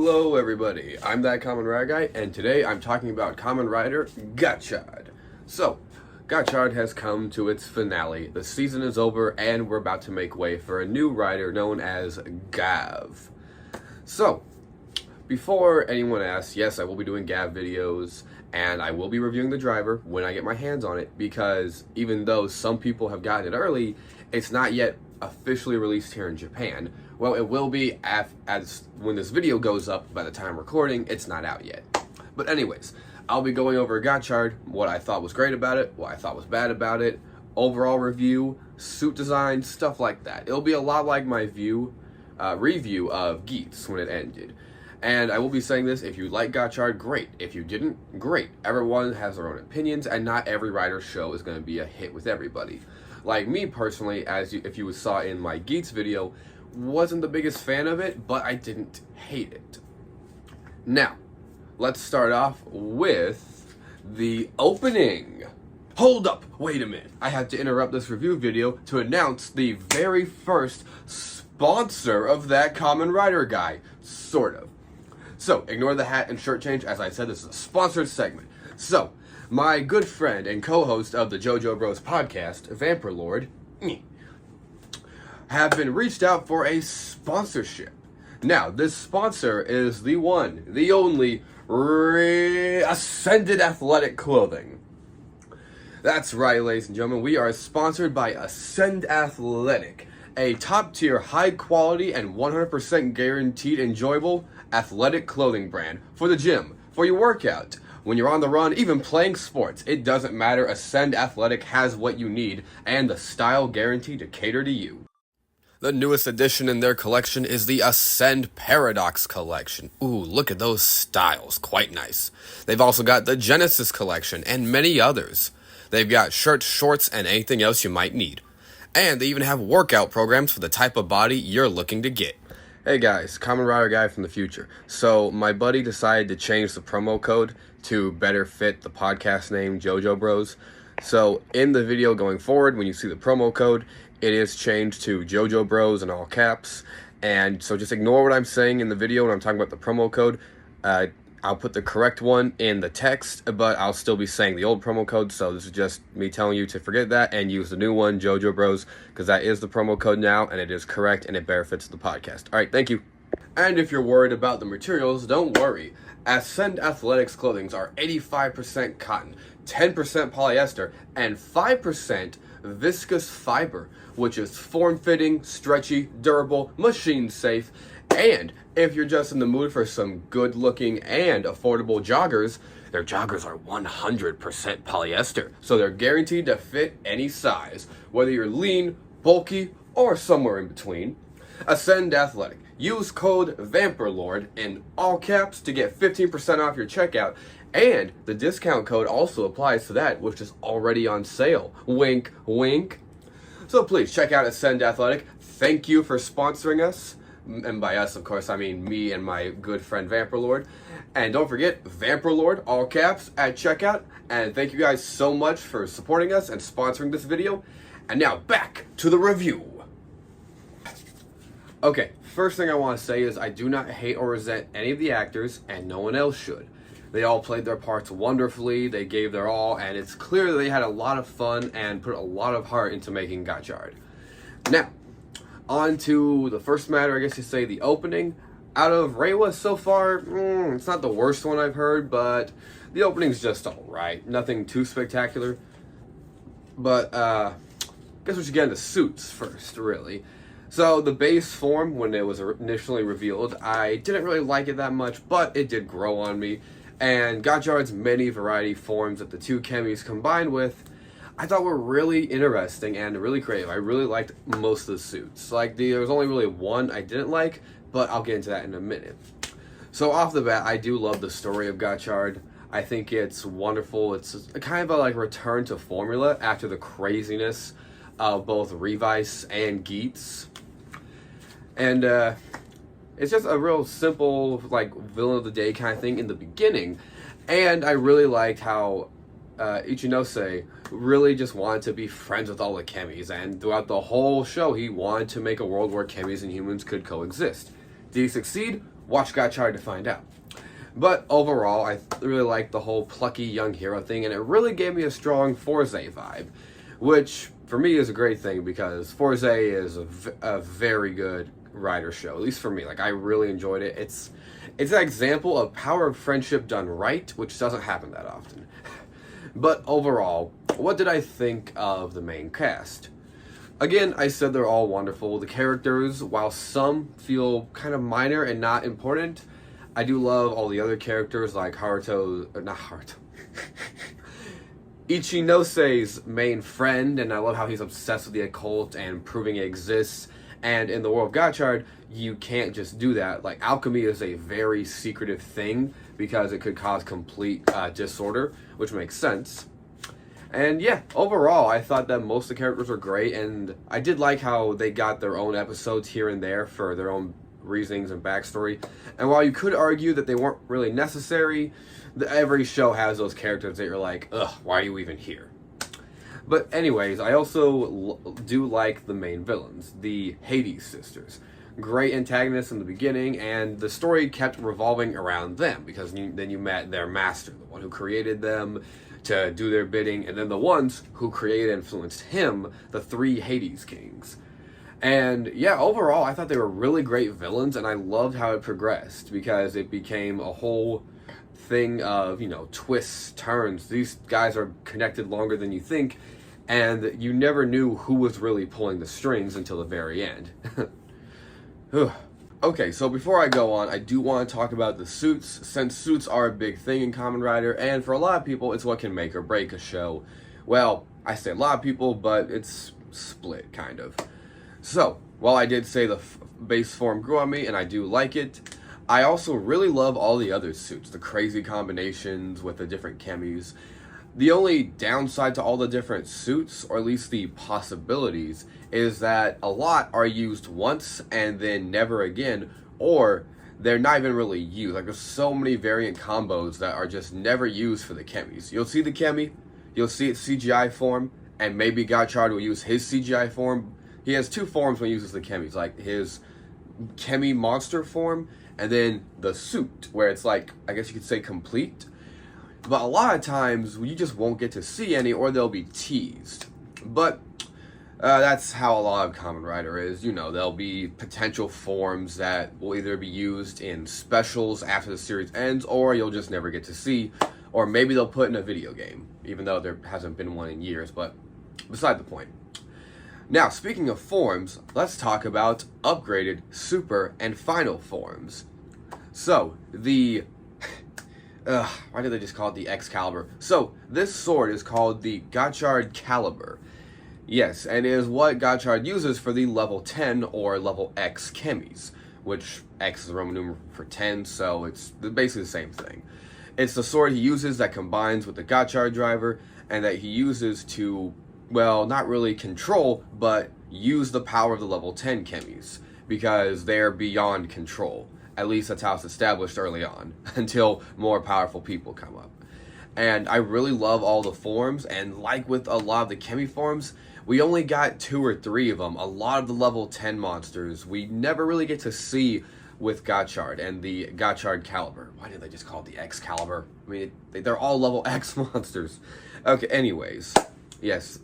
Hello everybody, I'm that Kamen Rider guy, and today I'm talking about Kamen Rider Gotchard. So, Gotchard has come to its finale, the season is over, and we're about to make way for a new rider known as Gav. So, before anyone asks, yes, I will be doing Gav videos, and I will be reviewing the driver when I get my hands on it, because even though some people have gotten it early, it's not yet officially released here in Japan. Well, it will be as when this video goes up. By the time recording, it's not out yet. But anyways, I'll be going over Gotchard, what I thought was great about it, what I thought was bad about it, overall review, suit design, stuff like that. It'll be a lot like my review of Geats when it ended. And I will be saying this, if you like Gotchard, great. If you didn't, great. Everyone has their own opinions, and not every rider show is going to be a hit with everybody. Like me personally, if you saw in my Geats video, wasn't the biggest fan of it, but I didn't hate it. Now, let's start off with the opening. Hold up, wait a minute. I had to interrupt this review video to announce the very first sponsor of that Kamen Rider guy, sort of. So, ignore the hat and shirt change. As I said, this is a sponsored segment. So, my good friend and co-host of the JoJo Bros podcast, Vampire Lord, have been reached out for a sponsorship. Now, this sponsor is the one, the only, Ascended Athletic Clothing. That's right, ladies and gentlemen, we are sponsored by Ascend Athletic, a top-tier, high-quality, and 100% guaranteed enjoyable athletic clothing brand for the gym, for your workout, when you're on the run, even playing sports. It doesn't matter, Ascend Athletic has what you need, and the style guaranteed to cater to you. The newest addition in their collection is the Ascend Paradox collection. Ooh, look at those styles, quite nice. They've also got the Genesis collection and many others. They've got shirts, shorts, and anything else you might need. And they even have workout programs for the type of body you're looking to get. Hey guys, Kamen Rider guy from the future. So my buddy decided to change the promo code to better fit the podcast name JoJo Bros. So in the video going forward, when you see the promo code, it is changed to JoJo Bros in all caps. And so just ignore what I'm saying in the video when I'm talking about the promo code. I'll put the correct one in the text, but I'll still be saying the old promo code. So this is just me telling you to forget that and use the new one, JoJo Bros, because that is the promo code now, and it is correct, and it better fits the podcast. All right, thank you. And if you're worried about the materials, don't worry. Ascend Athletics clothings are 85% cotton, 10% polyester, and 5% viscose fiber, which is form-fitting, stretchy, durable, machine-safe, and if you're just in the mood for some good-looking and affordable joggers, their joggers are 100% polyester, so they're guaranteed to fit any size, whether you're lean, bulky, or somewhere in between. Ascend Athletic. Use code VAMPIRELORD in all caps to get 15% off your checkout, and the discount code also applies to that, which is already on sale. Wink, wink. So please check out Ascend Athletic. Thank you for sponsoring us. And by us, of course, I mean me and my good friend Vampire Lord. And don't forget, Vampire Lord, all caps, at checkout. And thank you guys so much for supporting us and sponsoring this video. And now back to the review. Okay, first thing I want to say is I do not hate or resent any of the actors, and no one else should. They all played their parts wonderfully, they gave their all, and it's clear that they had a lot of fun and put a lot of heart into making Gotchard. Now, on to the first matter, I guess you say, the opening. Out of Reiwa so far, it's not the worst one I've heard, but the opening's just alright. Nothing too spectacular. But, guess we should get into suits first, really. So, the base form, when it was initially revealed, I didn't really like it that much, but it did grow on me. And Gotchard's many variety forms that the two chemis combined with, I thought were really interesting and really creative. I really liked most of the suits. Like, there was only really one I didn't like, but I'll get into that in a minute. So off the bat, I do love the story of Gotchard. I think it's wonderful. It's a kind of a like return to formula after the craziness of both Revice and Geats. And it's just a real simple, like, villain of the day kind of thing in the beginning. And I really liked how Ichinose really just wanted to be friends with all the chemis, and throughout the whole show he wanted to make a world where chemis and humans could coexist. Did he succeed? Watch Gotchard to find out. But overall, I really liked the whole plucky young hero thing, and it really gave me a strong Fourze vibe, which for me is a great thing because Fourze is a very good rider show, at least for me. Like, I really enjoyed it. It's an example of power of friendship done right, which doesn't happen that often. But overall, what did I think of the main cast? Again, I said they're all wonderful. The characters, while some feel kind of minor and not important, I do love all the other characters like Ichinose's main friend, and I love how he's obsessed with the occult and proving it exists. And in the world of Gotchard, you can't just do that. Like, alchemy is a very secretive thing because it could cause complete disorder, which makes sense. And yeah, overall, I thought that most of the characters were great, and I did like how they got their own episodes here and there for their own reasonings and backstory. And while you could argue that they weren't really necessary, every show has those characters that you're like, ugh, why are you even here? But anyways, I also do like the main villains, the Hades sisters. Great antagonists in the beginning, and the story kept revolving around them because then you met their master, the one who created them to do their bidding, and then the ones who created and influenced him, the three Hades kings. And yeah, overall, I thought they were really great villains, and I loved how it progressed because it became a whole thing of, you know, twists, turns. These guys are connected longer than you think, and you never knew who was really pulling the strings until the very end. Okay, so before I go on, I do want to talk about the suits, since suits are a big thing in Kamen Rider, and for a lot of people, it's what can make or break a show. Well, I say a lot of people, but it's split, kind of. So, while I did say the base form grew on me, and I do like it, I also really love all the other suits, the crazy combinations with the different chemis. The only downside to all the different suits, or at least the possibilities, is that a lot are used once and then never again, or they're not even really used. Like, there's so many variant combos that are just never used for the chemis. You'll see the chemi, you'll see its CGI form, and maybe Gotchard will use his CGI form. He has two forms when he uses the chemis, like his chemi monster form, and then the suit, where it's like, I guess you could say complete. But a lot of times, you just won't get to see any, or they'll be teased. But that's how a lot of Kamen Rider is. You know, there'll be potential forms that will either be used in specials after the series ends, or you'll just never get to see. Or maybe they'll put in a video game, even though there hasn't been one in years, but beside the point. Now, speaking of forms, let's talk about upgraded, super, and final forms. So, why did they just call it the Excalibur? So, this sword is called the Gotchard Caliber. Yes, and it is what Gotchard uses for the level 10 or level X chemis, which X is the Roman numeral for 10, so it's basically the same thing. It's the sword he uses that combines with the Gotchard driver, and that he uses to, well, not really control, but use the power of the level 10 chemis, because they're beyond control. At least that's how it's established early on, until more powerful people come up. And I really love all the forms, and like with a lot of the chemi forms, we only got 2 or 3 of them. A lot of the level 10 monsters we never really get to see with Gotchard and the Gotchard Caliber. Why did they just call it the Excalibur? I mean, they're all level X monsters. Okay, anyways, yes.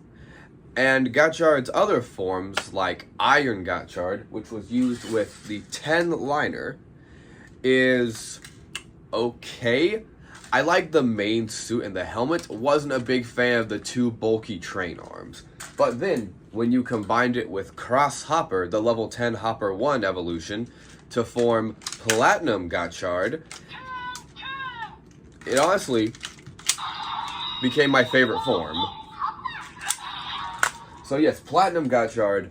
And Gotchard's other forms, like Iron Gotchard, which was used with the 10 liner, is okay. I like the main suit and the helmet. Wasn't a big fan of the 2 bulky train arms. But then, when you combined it with Cross Hopper, the level 10 Hopper 1 evolution, to form Platinum Gotchard, it honestly became my favorite form. So yes, Platinum Gotchard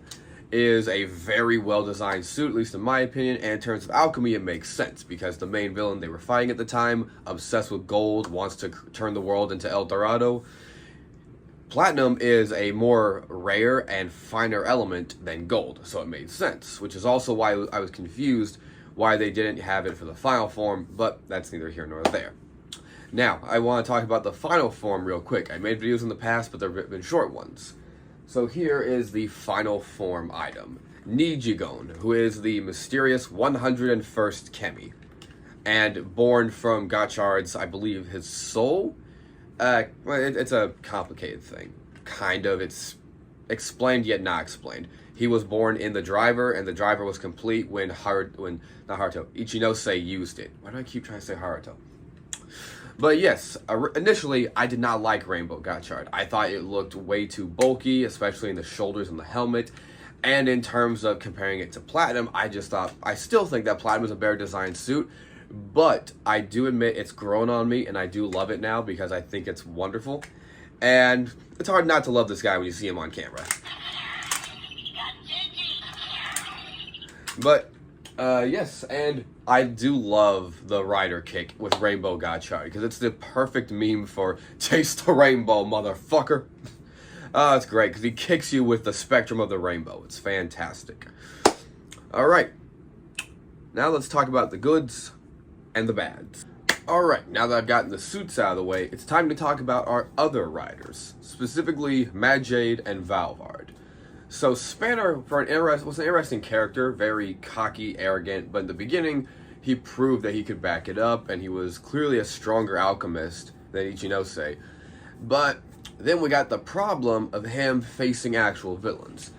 is a very well-designed suit, at least in my opinion, and in terms of alchemy, it makes sense, because the main villain they were fighting at the time, obsessed with gold, wants to turn the world into El Dorado. Platinum is a more rare and finer element than gold, so it made sense, which is also why I was confused why they didn't have it for the final form, but that's neither here nor there. Now, I want to talk about the final form real quick. I made videos in the past, but they've been short ones. So here is the final form item. Nijigon, who is the mysterious 101st Chemi. and born from Gotchard's, I believe, his soul. It's a complicated thing. Kind of. It's explained yet not explained. He was born in the driver, and the driver was complete when Ichinose used it. Why do I keep trying to say Haruto? But yes, initially, I did not like Rainbow Gotchard. I thought it looked way too bulky, especially in the shoulders and the helmet. And in terms of comparing it to Platinum, I still think that Platinum is a better designed suit. But I do admit it's grown on me, and I do love it now because I think it's wonderful. And it's hard not to love this guy when you see him on camera. But, yes, and I do love the rider kick with Rainbow Gotchard, because it's the perfect meme for taste the rainbow, motherfucker. It's great, because he kicks you with the spectrum of the rainbow. It's fantastic. Alright, now let's talk about the goods and the bads. Alright, now that I've gotten the suits out of the way, it's time to talk about our other riders, specifically Mad Jade and Valvard. So Spanner was an interesting character, very cocky, arrogant, but in the beginning, he proved that he could back it up, and he was clearly a stronger alchemist than Ichinose. But then we got the problem of him facing actual villains.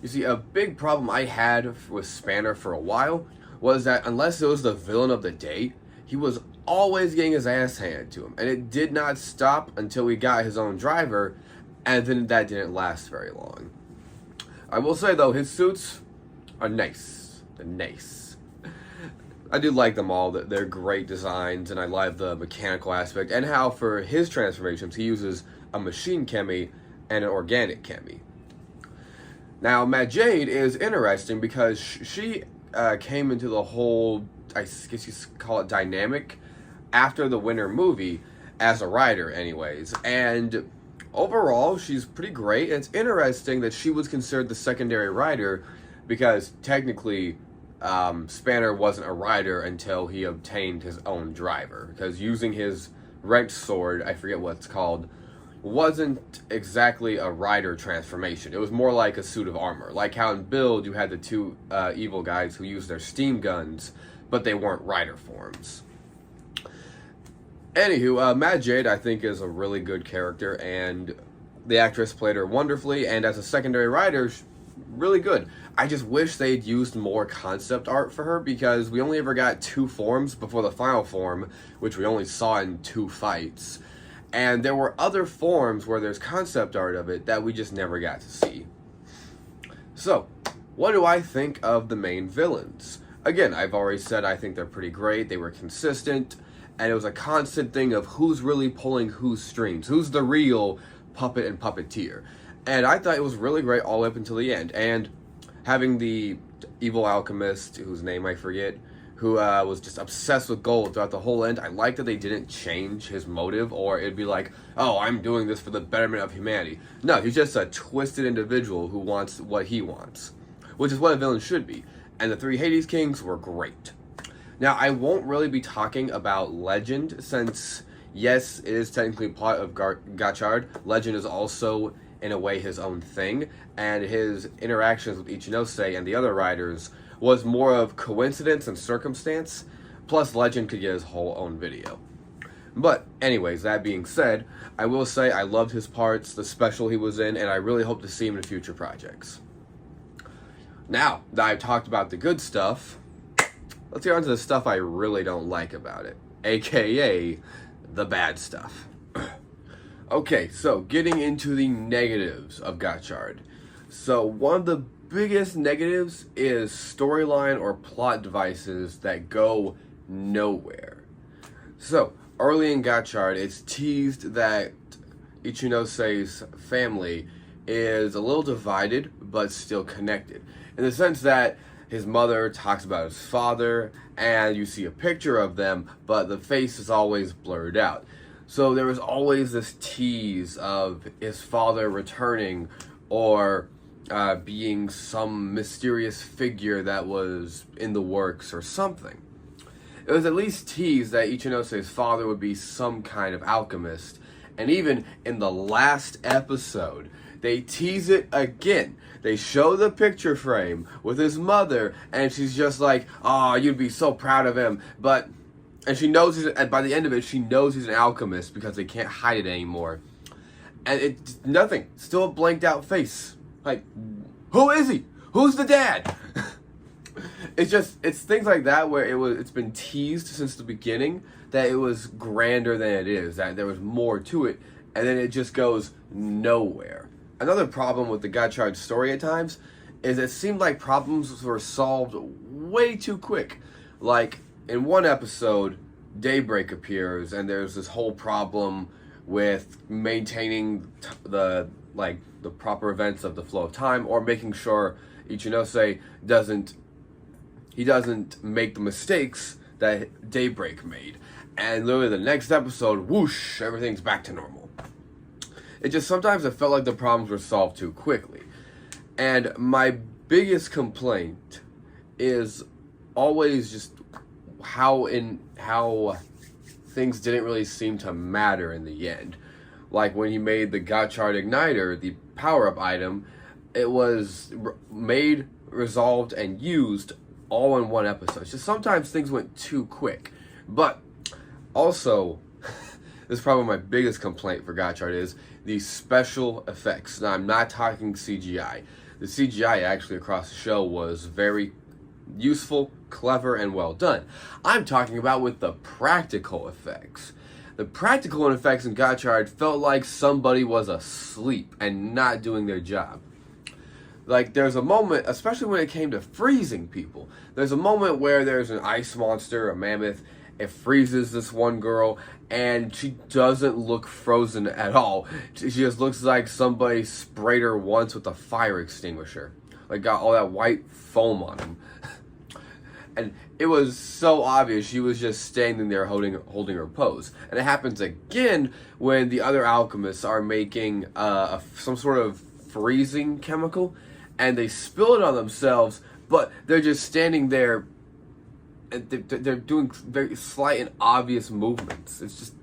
You see, a big problem I had with Spanner for a while was that unless it was the villain of the day, he was always getting his ass handed to him, and it did not stop until he got his own driver, and then that didn't last very long. I will say, though, his suits are nice. They're nice. I do like them all. They're great designs, and I love the mechanical aspect, and how for his transformations, he uses a machine chemi and an organic chemi. Now, Mad Jade is interesting because she came into the whole, I guess you call it, dynamic after the Winter movie as a rider, anyways, and overall, she's pretty great. And it's interesting that she was considered the secondary rider because technically Spanner wasn't a rider until he obtained his own driver. Because using his wrench sword, I forget what it's called, wasn't exactly a rider transformation. It was more like a suit of armor. Like how in Build you had the two evil guys who used their steam guns, but they weren't rider forms. Anywho, Mad Jade, I think, is a really good character, and the actress played her wonderfully, and as a secondary rider, really good. I just wish they'd used more concept art for her, because we only ever got 2 forms before the final form, which we only saw in 2 fights. And there were other forms where there's concept art of it that we just never got to see. So, what do I think of the main villains? Again, I've already said I think they're pretty great, they were consistent, and it was a constant thing of who's really pulling whose strings, who's the real puppet and puppeteer. And I thought it was really great all up until the end. And having the evil alchemist, whose name I forget, who was just obsessed with gold throughout the whole end, I like that they didn't change his motive, or it'd be like, oh, I'm doing this for the betterment of humanity. No, he's just a twisted individual who wants what he wants, which is what a villain should be. And the 3 Hades Kings were great. Now, I won't really be talking about Legend, since, yes, it is technically part of Gotchard. Legend is also, in a way, his own thing, and his interactions with Ichinose and the other riders was more of coincidence and circumstance, plus Legend could get his whole own video. But, anyways, that being said, I will say I loved his parts, the special he was in, and I really hope to see him in future projects. Now that I've talked about the good stuff, let's get on to the stuff I really don't like about it, aka the bad stuff. Okay, so getting into the negatives of Gotchard. So one of the biggest negatives is storyline or plot devices that go nowhere. So early in Gotchard, it's teased that Ichinose's family is a little divided but still connected, in the sense that his mother talks about his father, and you see a picture of them, but the face is always blurred out. So there was always this tease of his father returning, or being some mysterious figure that was in the works or something. It was at least teased that Ichinose father would be some kind of alchemist, and even in the last episode, they tease it again. They show the picture frame with his mother, and she's just like, oh, you'd be so proud of him. But And she knows and by the end of it, she knows he's an alchemist because they can't hide it anymore. And it's nothing. Still a blanked out face. Like, who is he? Who's the dad? It's things like that where it's been teased since the beginning that it was grander than it is, that there was more to it, and then it just goes nowhere. Another problem with the Gotchard story at times is it seemed like problems were solved way too quick. Like, in one episode, Daybreak appears, and there's this whole problem with maintaining the proper events of the flow of time, or making sure Ichinose doesn't make the mistakes that Daybreak made. And literally the next episode, whoosh, everything's back to normal. It just sometimes it felt like the problems were solved too quickly. And my biggest complaint is always just how things didn't really seem to matter in the end. Like when he made the Gotchard Igniter, the power-up item, it was made, resolved, and used all in one episode. Just sometimes things went too quick. But also, this is probably my biggest complaint for Gotchard is the special effects. Now, I'm not talking CGI. The CGI actually across the show was very useful, clever, and well done. I'm talking about with the practical effects. The practical effects in Gotchard felt like somebody was asleep and not doing their job. Like, there's a moment, especially when it came to freezing people, there's a moment where there's an ice monster, a mammoth, it freezes this one girl, and she doesn't look frozen at all. She just looks like somebody sprayed her once with a fire extinguisher. Like, got all that white foam on him. And it was so obvious she was just standing there holding her pose. And it happens again when the other alchemists are making some sort of freezing chemical, and they spill it on themselves, but they're just standing there, and they're doing very slight and obvious movements. It's just,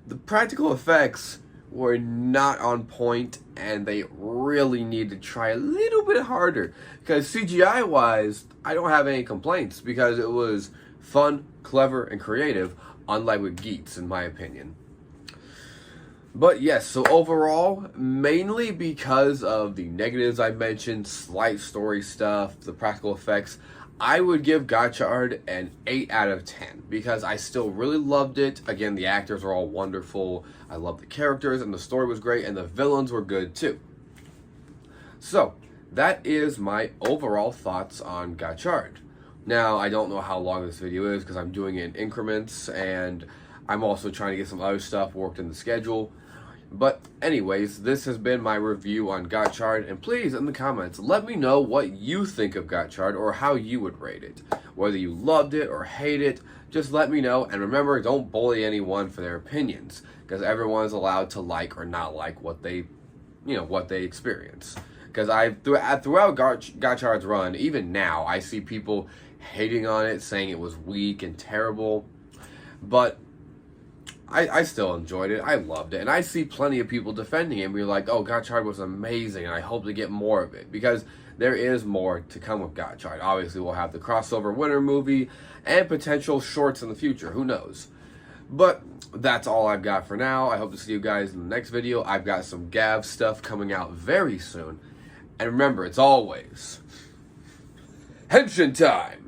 the practical effects were not on point, and they really need to try a little bit harder. Because CGI-wise, I don't have any complaints, because it was fun, clever, and creative, unlike with Geats, in my opinion. But yes, so overall, mainly because of the negatives I mentioned, slight story stuff, the practical effects, I would give Gotchard an 8 out of 10 because I still really loved it. Again, the actors are all wonderful. I love the characters, and the story was great, and the villains were good too. So, that is my overall thoughts on Gotchard. Now, I don't know how long this video is because I'm doing it in increments, and I'm also trying to get some other stuff worked in the schedule. But anyways, this has been my review on Gotchard, and please, in the comments, let me know what you think of Gotchard or how you would rate it. Whether you loved it or hate it, just let me know, and remember, don't bully anyone for their opinions, because everyone is allowed to like or not like what they experience. Because throughout Gotchard's run, even now, I see people hating on it, saying it was weak and terrible, but I still enjoyed it. I loved it. And I see plenty of people defending it and be like, oh, Gotchard was amazing, and I hope to get more of it. Because there is more to come with Gotchard. Obviously, we'll have the crossover winter movie and potential shorts in the future. Who knows? But that's all I've got for now. I hope to see you guys in the next video. I've got some Gav stuff coming out very soon. And remember, it's always Henshin time!